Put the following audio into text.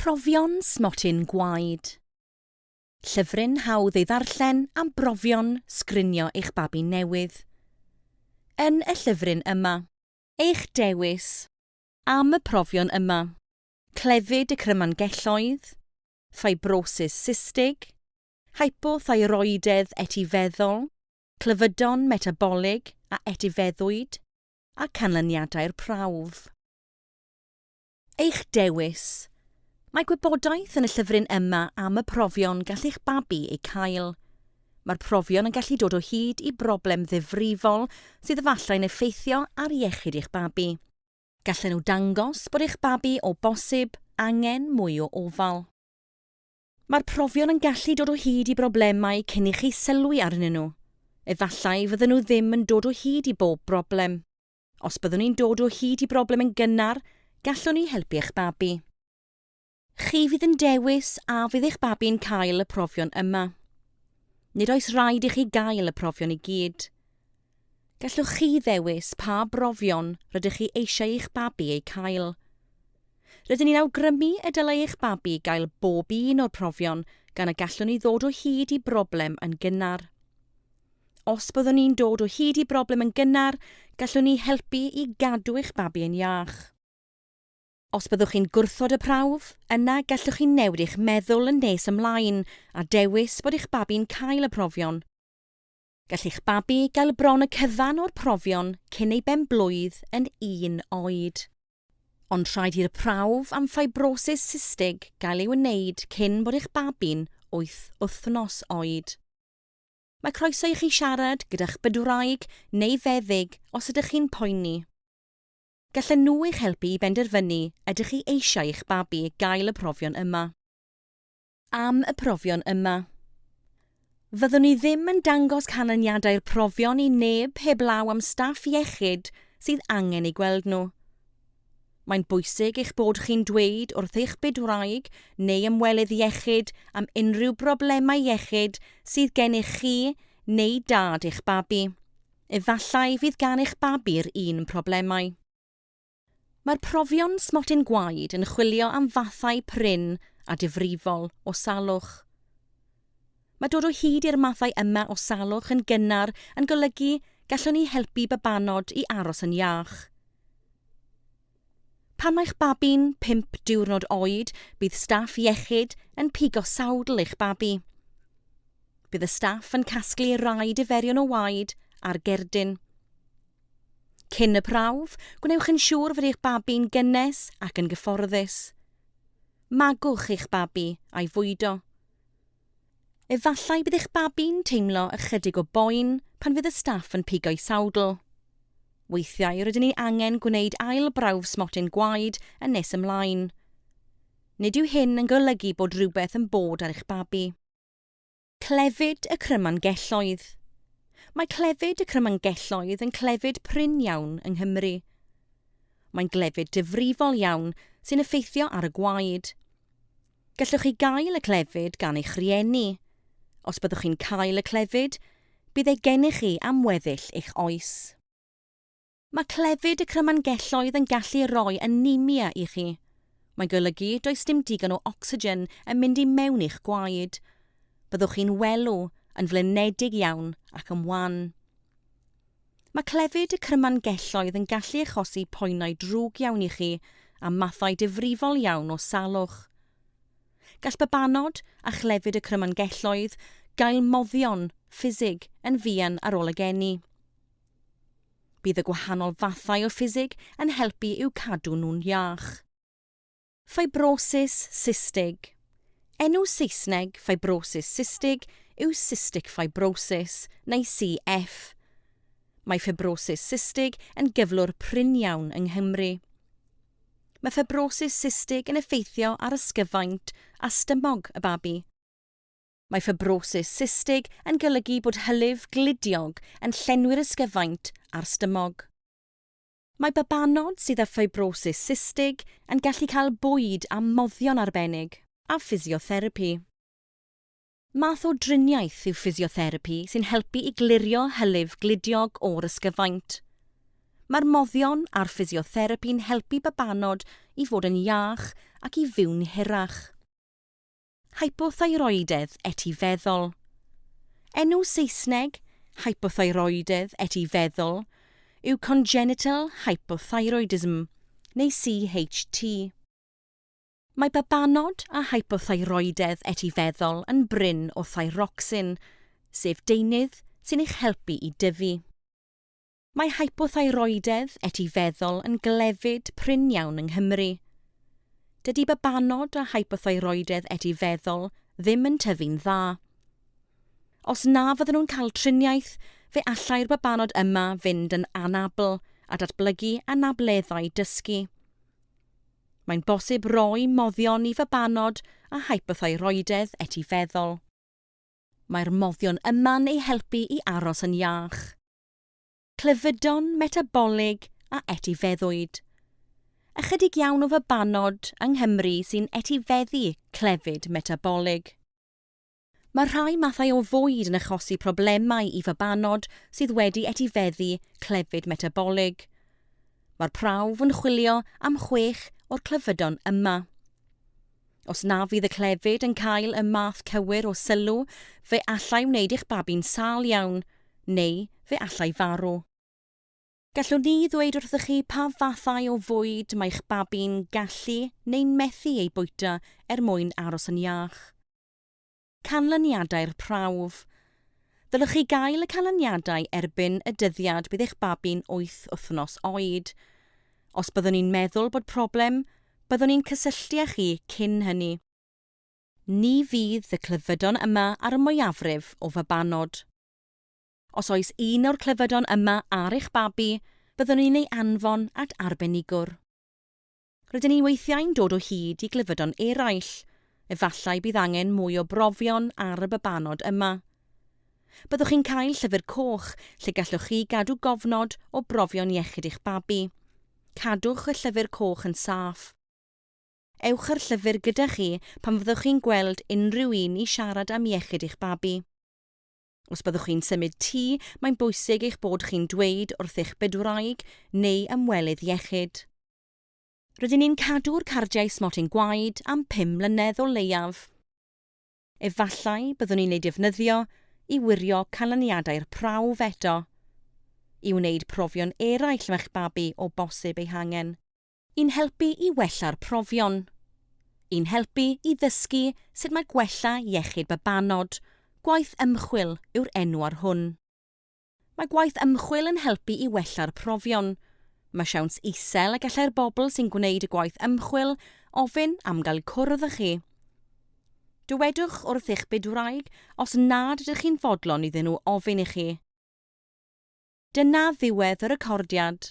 Profion Smotyn Gwaed. Llyfryn hawdd ei ddarllen am brofion sgrinio eich babi newydd. Yn y llyfryn yma, eich dewis am y profion yma: clefyd y crymangelloedd, ffibrosis cystig, hypothyroidedd etifeddol, clefydon metabolig a etifeddwyd, a canlyniadau'r prawf. Eich dewis. Mae gwybodaeth yn y llyfryn yma am y profion gall eich babi eu cael. Mae'r profion yn gallu dod o hyd i broblem ddifrifol sydd efallai'n effeithio ar iechyd eich babi. Gallen nhw dangos bod eich babi o bosib angen mwy o ofal. Mae'r profion yn gallu dod o hyd i broblemau cyn i chi sylwi arnyn nhw. Efallai fydden nhw ddim yn dod o hyd i bob broblem. Os byddwn ni'n dod o hyd i broblem yn gynnar, gallwn ni helpu eich babi. Chi fydd yn dewis a fydd eich babi'n cael y profion yma. Nid oes rhaid i chi gael y profion i gyd. Gallwch chi ddewis pa brofion rydych chi eisiau eich babi eu cael. Rydyn ni'n awgrymu y dylai eich babi gael bob un o'r profion gan y gallwn ni ddod o hyd i broblem yn gynnar. Os byddwn ni'n dod o hyd i broblem yn gynnar, gallwn ni helpu i gadw eich babi yn iach. Os byddwch chi'n gwrthod y prawf, yna gallwch chi newid eich meddwl yn nes ymlaen a dewis bod eich babi'n cael y profion. Gall eich babi gael bron y cyfan o'r profion cyn ei benblwydd yn 1 oed. Ond rhaid i'r prawf am ffibrosis cystig gael ei wneud cyn bod eich babi'n 8 wythnos oed. Mae croeso i chi siarad gyda'ch bydwraig neu feddyg os ydych chi'n poeni. Gallen nhw eich helpu i benderfynu ydych chi eisiau eich babi gael y profion yma. Am y profion yma. Fyddwn ni ddim yn dangos canlyniadau'r profion i neb heblaw am staff iechyd sydd angen ei gweld nhw. Mae'n bwysig eich bod chi'n dweud wrth eich bydwraig neu ymwelydd iechyd am unrhyw broblemau iechyd sydd gennych chi neu dad eich babi. Efallai fydd gan eich babi'r un problemau. Mae'r profion Smotyn Gwaed yn chwilio am fathau prin a difrifol o salwch. Mae dod o hyd i'r mathau yma o salwch yn gynnar yn golygu gallwn ni helpu babanod i aros yn iach. Pan mae'ch babi'n 5 diwrnod oed, bydd staff iechyd yn pigo sawdl eich babi. Bydd y staff yn casglu rai diferion o waed ar gerdyn. Cyn y prawf, gwnewch yn siŵr fod eich babi'n gynnes ac yn gyfforddus. Magwch eich babi a'i fwydo. Efallai bydd eich babi'n teimlo ychydig o boen pan fydd y staff yn pigo'i sawdl. Weithiau rydyn ni angen gwneud ail brawf Smotyn Gwaed yn nes ymlaen. Nid yw hyn yn golygu bod rhywbeth yn bod ar eich babi. Clefyd y crymangelloedd. Mae clefyd y crymangelloedd yn clefyd prin iawn yng Nghymru. Mae'n clefyd difrifol iawn sy'n effeithio ar y gwaed. Gallwch chi gael y clefyd gan eich rieni. Os byddwch chi'n cael y clefyd, bydd ei gennych chi am weddill eich oes. Mae clefyd y crymangelloedd yn gallu rhoi anemia i chi. Mae'n golygu does dim digon o ocsigen yn mynd i mewn i'ch gwaed. Byddwch chi'n welw yn flinedig iawn ac yn wan. Mae clefyd y crymangelloedd yn gallu achosi poenau drwg iawn i chi a mathau difrifol iawn o salwch. Gall babanod a chlefyd y crymangelloedd gael moddion ffisig yn fuan ar ôl y geni. Bydd y gwahanol fathau o ffisig yn helpu i'w cadw nhw'n iach. Fibrosis cystig. Enw Saesneg fibrosis cystig yw cystic fibrosis neu CF. Mae fibrosis cystig yn gyflwr prin iawn yng Nghymru. Mae fibrosis cystig yn effeithio ar ysgyfaint a stymog y babi. Mae fibrosis cystig yn golygu bod hylif glidiog yn llenwi'r ysgyfaint a'r stymog. Mae babanod sydd â fibrosis cystig yn gallu cael bwyd a moddion arbennig a physiotherapy. Math o driniaeth yw physiotherapy sy'n helpu i glirio hylif glidiog o'r ysgyfaint. Mae'r moddion a'r physiotherapy'n helpu babanod i fod yn iach ac i fyw'n hirach. Hypothyroidedd etifeddol. Enw Saesneg, hypothyroidedd etifeddol, yw congenital hypothyroidism, neu CHT. Mae babanod a hypothyroidedd etifeddol yn bryn o thyroxin, sef deunydd sy'n eich helpu i dyfu. Mae hypothyroidedd etifeddol yn glefyd prin iawn yng Nghymru. Dydy babanod a hypothyroidedd etifeddol ddim yn tyfu'n dda. Os na fydden nhw'n cael triniaeth, fe allai'r babanod yma fynd yn anabl a datblygu anableddau dysgu. Mae'n bosib roi moddion i fabanod a hypothyroidedd etifeddol. Mae'r moddion yma'n ei helpu i aros yn iach. Clefydon metabolig a etifeddwyd. Ychydig iawn o fabanod yng Nghymru sy'n etifeddu clefyd metabolig. Mae rhai mathau o fwyd yn achosi problemau i fabanod sydd wedi etifeddu clefyd metabolig. Mae'r prawf yn chwilio am 6 o'r clefydon yma. Os na fydd y clefyd yn cael y math cywir o sylw, fe allai wneud eich babi'n sâl iawn, neu fe allai farw. Gallwn ni ddweud wrthych chi pa fathau o fwyd mae eich babi'n gallu neu'n methu ei bwyta mwyn aros yn iach. Canlyniadau'r prawf. Ddylech chi gael y canlyniadau erbyn y dyddiad bydd eich babi'n 8 wythnos oed. Os byddwn ni'n meddwl bod problem, byddwn ni'n cysylltu â chi cyn hynny. Ni fydd y clefydon yma ar y mwyafrif o fabanod. Os oes un o'r clefydon yma ar eich babi, byddwn ni'n ei anfon at arbenigwr. Rydyn ni weithiau'n dod o hyd i glyfydon eraill, efallai bydd angen mwy o brofion ar y babanod yma. Byddwch chi'n cael llyfr coch lle gallwch chi gadw gofnod o brofion iechyd eich babi. Cadwch y llyfr coch yn saff. Ewch yr llyfr gyda chi pan fyddwch chi'n gweld unrhyw un i siarad am iechyd eich babi. Os byddwch chi'n symud tŷ, mae'n bwysig eich bod chi'n dweud wrth eich bedwraig neu ymwelydd iechyd. Rydyn ni'n cadw'r cardiau Smotyn Gwaed am 5 mlynedd o leiaf. Efallai byddwn ni'n ei defnyddio i wirio canlyniadau'r prawf eto, i wneud profion eraill me'ch babi o bosib ei hangen. I'n helpu i wella'r profion. I'n helpu i ddysgu sut mae gwella iechyd babanod. Gwaith ymchwil yw'r enw ar hwn. Mae gwaith ymchwil yn helpu i wella'r profion. Mae siawns isel y gallai'r bobl sy'n gwneud y gwaith ymchwil ofyn am gael cwrdd â chi. Dywedwch wrth eich bedwraig os nad ydych chi'n fodlon iddyn nhw ofyn i chi. Dyna ddiwedd y recordiad.